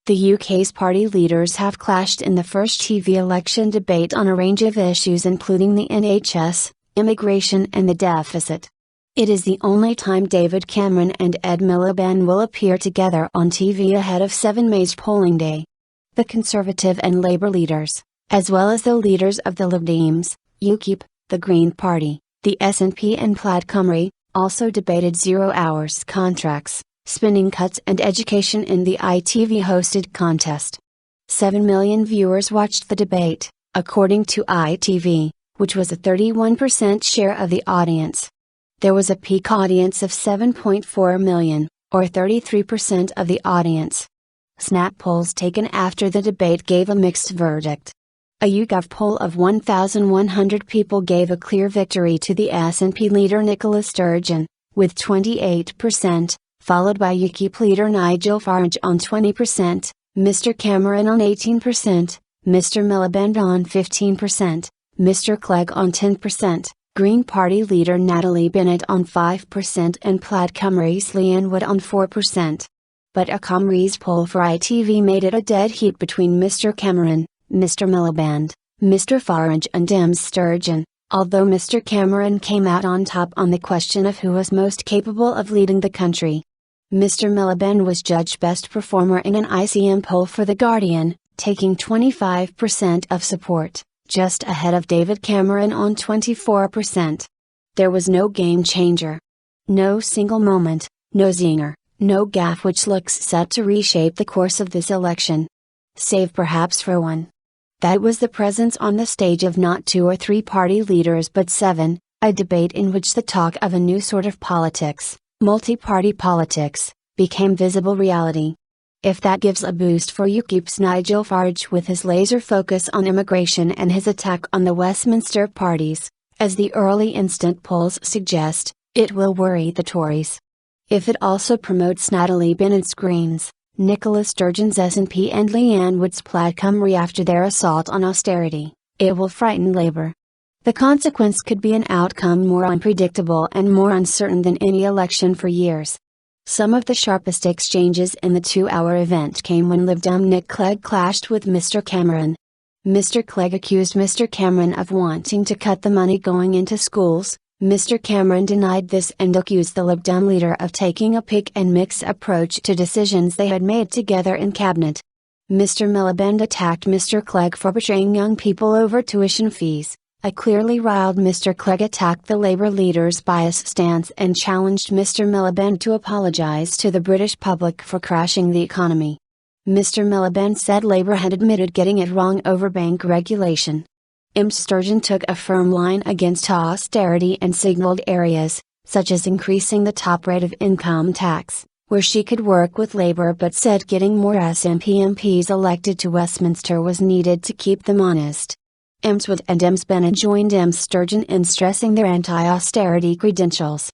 The UK's party leaders have clashed in the first TV election debate on a range of issues including the NHS, immigration and the deficit. It is the only time David Cameron and Ed Miliband will appear together on TV ahead of 7 May's polling day. The Conservative and Labour leaders, as well as the leaders of the Lib Dems, UKIP, the Green Party, the SNP and Plaid Cymru, also debated 0 hours contracts, spending cuts and education in the ITV-hosted contest. 7 million viewers watched the debate, according to ITV, which was a 31% share of the audience. There was a peak audience of 7.4 million, or 33% of the audience. Snap polls taken after the debate gave a mixed verdict. A YouGov poll of 1,100 people gave a clear victory to the SNP leader Nicola Sturgeon, with 28%, followed by UKIP leader Nigel Farage on 20%, Mr Cameron on 18%, Mr Miliband on 15%, Mr Clegg on 10%, Green Party leader Natalie Bennett on 5% and Plaid Cymru's Leanne on 4%. But a Cymru's poll for ITV made it a dead heat between Mr Cameron, Mr Miliband, Mr Farage and Dems Sturgeon, although Mr Cameron came out on top on the question of who was most capable of leading the country. Mr Miliband was judged best performer in an ICM poll for The Guardian, taking 25% of support, just ahead of David Cameron on 24%. There was no game changer. No single moment, no zinger, no gaffe which looks set to reshape the course of this election. Save perhaps for one. That was the presence on the stage of not 2 or 3 party leaders but 7, a debate in which the talk of a new sort of politics, multi-party politics, became visible reality. If that gives a boost for UKIP's Nigel Farage with his laser focus on immigration and his attack on the Westminster parties, as the early instant polls suggest, it will worry the Tories. If it also promotes Natalie Bennett's Greens, Nicola Sturgeon's SNP and Leanne Wood's Plaid Cymru after their assault on austerity, it will frighten Labour. The consequence could be an outcome more unpredictable and more uncertain than any election for years. Some of the sharpest exchanges in the 2-hour event came when Lib Dem Nick Clegg clashed with Mr Cameron. Mr Clegg accused Mr Cameron of wanting to cut the money going into schools. Mr Cameron denied this and accused the Lib Dem leader of taking a pick-and-mix approach to decisions they had made together in cabinet. Mr Miliband attacked Mr Clegg for betraying young people over tuition fees. A clearly riled Mr Clegg attacked the Labour leader's bias stance and challenged Mr Miliband to apologise to the British public for crashing the economy. Mr Miliband said Labour had admitted getting it wrong over bank regulation. Sturgeon took a firm line against austerity and signalled areas, such as increasing the top rate of income tax, where she could work with Labour but said getting more SNP MPs elected to Westminster was needed to keep them honest. Wood and Bennett joined Sturgeon in stressing their anti-austerity credentials.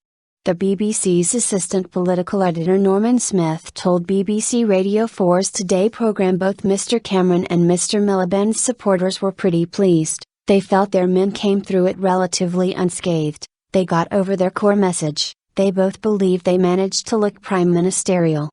The BBC's assistant political editor Norman Smith told BBC Radio 4's Today programme both Mr Cameron and Mr Miliband's supporters were pretty pleased. They felt their men came through it relatively unscathed, they got over their core message, they both believed they managed to look prime ministerial.